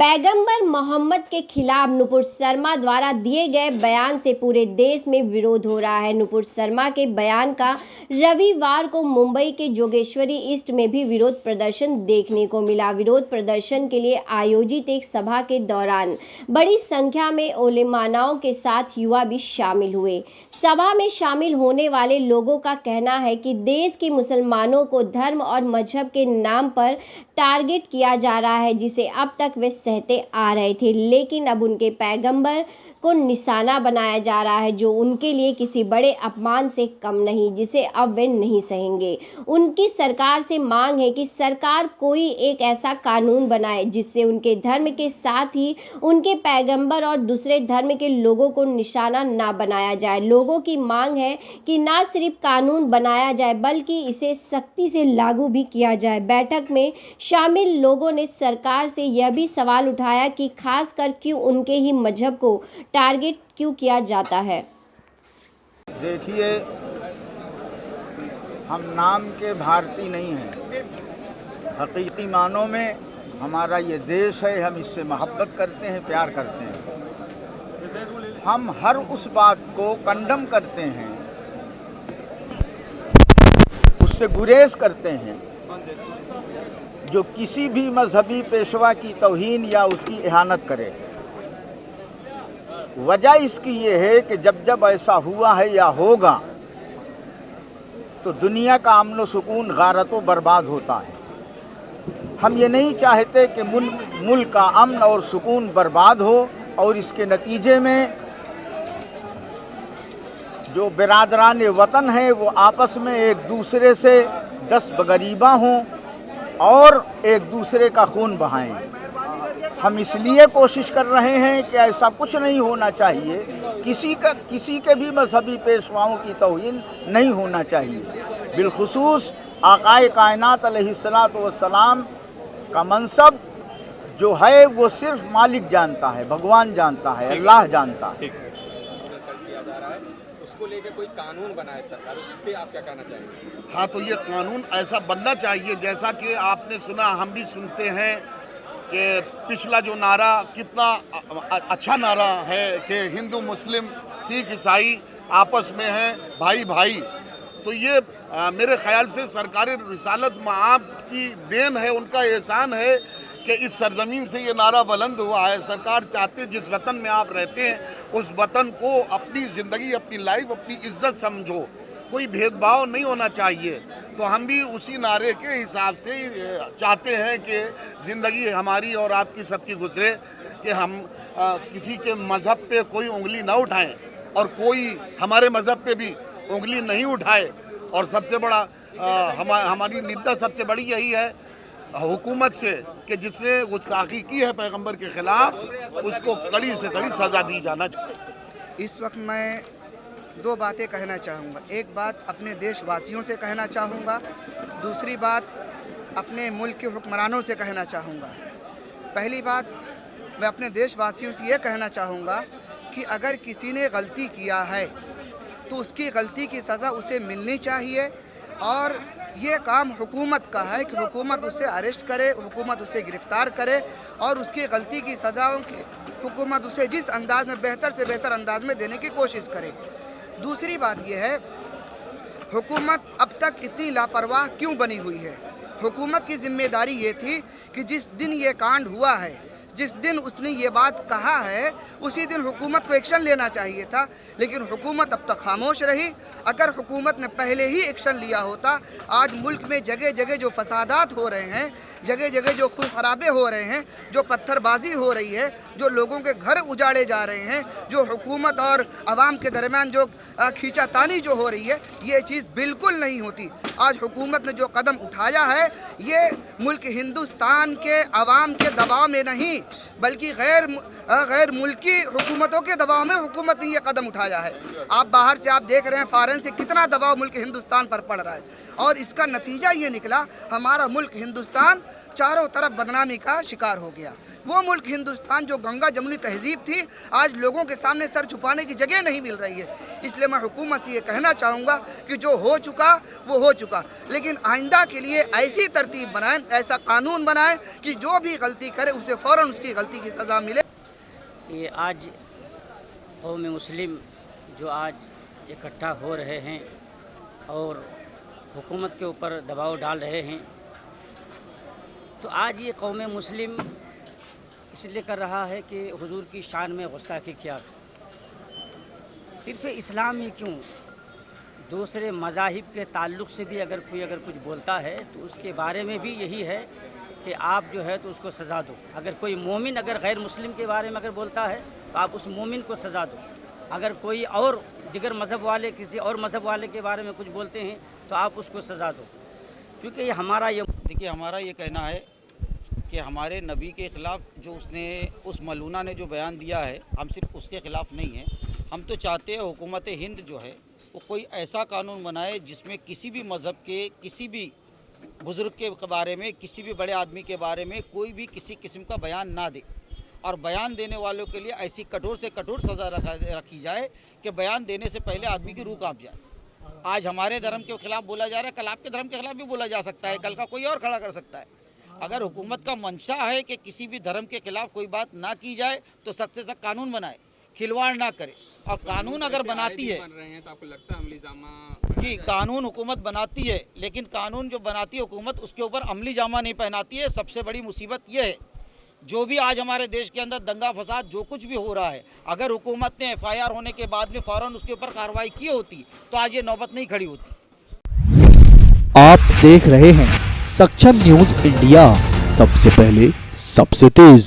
पैगंबर मोहम्मद के खिलाफ नुपुर शर्मा द्वारा दिए गए बयान से पूरे देश में विरोध हो रहा है। नुपुर शर्मा के बयान का रविवार को मुंबई के जोगेश्वरी ईस्ट में भी विरोध प्रदर्शन देखने को मिला। विरोध प्रदर्शन के लिए आयोजित एक सभा के दौरान बड़ी संख्या में उलेमाओं के साथ युवा भी शामिल हुए। सभा में शामिल होने वाले लोगों का कहना है कि देश के मुसलमानों को धर्म और मजहब के नाम पर टारगेट किया जा रहा है, जिसे अब तक वे सहते आ रहे थे, लेकिन अब उनके पैगंबर को निशाना बनाया जा रहा है, जो उनके लिए किसी बड़े अपमान से कम नहीं, जिसे अब वे नहीं सहेंगे। उनकी सरकार से मांग है कि सरकार कोई एक ऐसा कानून बनाए जिससे उनके धर्म के साथ ही उनके पैगंबर और दूसरे धर्म के लोगों को निशाना ना बनाया जाए। लोगों की मांग है कि ना सिर्फ कानून बनाया जाए बल्कि इसे सख्ती से लागू भी किया जाए। बैठक में शामिल लोगों ने सरकार से यह भी सवाल उठाया कि खासकर क्यों उनके ही मजहब को टारगेट क्यों किया जाता है। देखिए, हम नाम के भारतीय नहीं हैं, हकीकी मानों में हमारा ये देश है, हम इससे मोहब्बत करते हैं, प्यार करते हैं। हम हर उस बात को कंडम करते हैं, उससे गुरेज करते हैं जो किसी भी मजहबी पेशवा की तौहीन या उसकी इहानत करे। वजह इसकी ये है कि जब जब ऐसा हुआ है या होगा तो दुनिया का अमन व सुकून गारत व बर्बाद होता है। हम ये नहीं चाहते कि मुल्क का अमन और सुकून बर्बाद हो और इसके नतीजे में जो बिरादरान वतन हैं वो आपस में एक दूसरे से दस्त बगरीबा हों और एक दूसरे का खून बहाएं। हम इसलिए कोशिश कर रहे हैं कि ऐसा कुछ नहीं होना चाहिए, किसी के भी मजहबी पेशवाओं की तौहीन नहीं होना चाहिए। बिलखुसूस आकाए कायनात अलैहिस्सलातु वस्सलाम का मनसब जो है वो सिर्फ मालिक जानता है, भगवान जानता है, अल्लाह जानता है। उसको लेकर कोई कानून बनाए सरकार, उस पे आप क्या कहना चाहेंगे? हाँ, तो ये कानून ऐसा बनना चाहिए जैसा कि आपने सुना, हम भी सुनते हैं कि पिछला जो नारा कितना अच्छा नारा है कि हिंदू मुस्लिम सिख ईसाई आपस में हैं, भाई भाई। तो ये मेरे ख्याल से सरकार रिसालत मआब की देन है, उनका एहसान है कि इस सरजमीन से ये नारा बुलंद हुआ है। सरकार चाहते जिस वतन में आप रहते हैं उस वतन को अपनी ज़िंदगी, अपनी लाइफ, अपनी इज्जत समझो, कोई भेदभाव नहीं होना चाहिए। तो हम भी उसी नारे के हिसाब से चाहते हैं कि ज़िंदगी हमारी और आपकी सबकी गुजरे, कि हम किसी के मज़हब पे कोई उंगली ना उठाएं और कोई हमारे मज़हब पे भी उंगली नहीं उठाए। और सबसे बड़ा हमारी निंदा सबसे बड़ी यही है हुकूमत से कि जिसने गुस्ताखी की है पैगंबर के ख़िलाफ़, उसको कड़ी से कड़ी सज़ा दी जाना चाहिए। इस वक्त मैं दो बातें कहना चाहूँगा। एक बात अपने देशवासियों से कहना चाहूँगा, दूसरी बात अपने मुल्क के हुक्मरानों से कहना चाहूँगा। पहली बात मैं अपने देशवासियों से ये कहना चाहूँगा कि अगर किसी ने गलती किया है तो उसकी गलती की सज़ा उसे मिलनी चाहिए, और ये काम हुकूमत का है कि हुकूमत उसे अरेस्ट करे, हुकूमत उसे गिरफ़्तार करे और उसकी गलती की सज़ाओं की हुकूमत उसे जिस अंदाज में बेहतर से बेहतर अंदाज में देने की कोशिश करे। दूसरी बात यह है, हुकूमत अब तक इतनी लापरवाह क्यों बनी हुई है? हुकूमत की ज़िम्मेदारी ये थी कि जिस दिन ये कांड हुआ है, जिस दिन उसने ये बात कहा है, उसी दिन हुकूमत को एक्शन लेना चाहिए था, लेकिन हुकूमत अब तक खामोश रही। अगर हुकूमत ने पहले ही एक्शन लिया होता, आज मुल्क में जगह जगह जो फसादात हो रहे हैं, जगह जगह जो खून खराबे हो रहे हैं, जो पत्थरबाजी हो रही है, जो लोगों के घर उजाड़े जा रहे हैं, जो हुकूमत और आवाम के दरमियान जो खींचातानी जो हो रही है, ये चीज़ बिल्कुल नहीं होती। आज हुकूमत ने जो कदम उठाया है, ये मुल्क हिंदुस्तान के अवाम के दबाव में नहीं बल्कि गैर मुल्की हुकूमतों के दबाव में हुकूमत ने ये कदम उठाया है। आप बाहर से आप देख रहे हैं फ़ॉरेन से कितना दबाव मुल्क हिंदुस्तान पर पड़ रहा है, और इसका नतीजा ये निकला, हमारा मुल्क हिंदुस्तान चारों तरफ बदनामी का शिकार हो गया। वो मुल्क हिंदुस्तान जो गंगा जमुनी तहजीब थी, आज लोगों के सामने सर छुपाने की जगह नहीं मिल रही है। इसलिए मैं हुकूमत से ये कहना चाहूँगा कि जो हो चुका वो हो चुका, लेकिन आइंदा के लिए ऐसी तरतीब बनाएं, ऐसा कानून बनाएं कि जो भी गलती करे उसे फ़ौरन उसकी गलती की सज़ा मिले। ये आज कौम मुस्लिम जो आज इकट्ठा हो रहे हैं और हुकूमत के ऊपर दबाव डाल रहे हैं, तो आज ये कौम मुस्लिम इसलिए कर रहा है कि हुजूर की शान में गुस्ताखी किया। सिर्फ इस्लाम ही क्यों, दूसरे मज़ाहिब के ताल्लुक़ से भी अगर कोई कुछ बोलता है तो उसके बारे में भी यही है कि आप जो है तो उसको सज़ा दो। अगर कोई मोमिन अगर गैर मुस्लिम के बारे में अगर बोलता है तो आप उस मोमिन को सज़ा दो। अगर कोई और दिगर मज़हब वाले किसी और मज़हब वाले के बारे में कुछ बोलते हैं तो आप उसको सज़ा दो। क्योंकि ये हमारा ये देखिए, हमारा ये कहना है कि हमारे नबी के ख़िलाफ़ जो उस मलूना ने जो बयान दिया है, हम सिर्फ उसके ख़िलाफ़ नहीं हैं। हम तो चाहते हैं हुकूमत हिंद जो है वो कोई ऐसा कानून बनाए जिसमें किसी भी मज़हब के किसी भी बुज़ुर्ग के बारे में, किसी भी बड़े आदमी के बारे में कोई भी किसी किस्म का बयान ना दे, और बयान देने वालों के लिए ऐसी कठोर से कठोर सज़ा रखी जाए कि बयान देने से पहले आदमी की रूह कांप जाए। आज हमारे धर्म के ख़िलाफ़ बोला जा रहा है, कल आपके धर्म के ख़िलाफ़ भी बोला जा सकता है, कल का कोई और खड़ा कर सकता है। अगर हुकूमत का मंशा है कि किसी भी धर्म के ख़िलाफ़ कोई बात ना की जाए तो सख्त से सख्त कानून बनाए, खिलवाड़ ना करे। और कानून अगर बनाती है बन रहे हैं तो आपको लगता है अमली जामा जी, कानून हुकूमत बनाती है, लेकिन कानून जो बनाती है हुकूमत उसके ऊपर अमली जामा नहीं पहनाती है। सबसे बड़ी मुसीबत ये है, जो भी आज हमारे देश के अंदर दंगा फसाद जो कुछ भी हो रहा है, अगर हुकूमत ने FIR होने के बाद में फ़ौरन उसके ऊपर कार्रवाई की होती तो आज ये नौबत नहीं खड़ी होती। आप देख रहे हैं सक्षम न्यूज इंडिया, सबसे पहले सबसे तेज।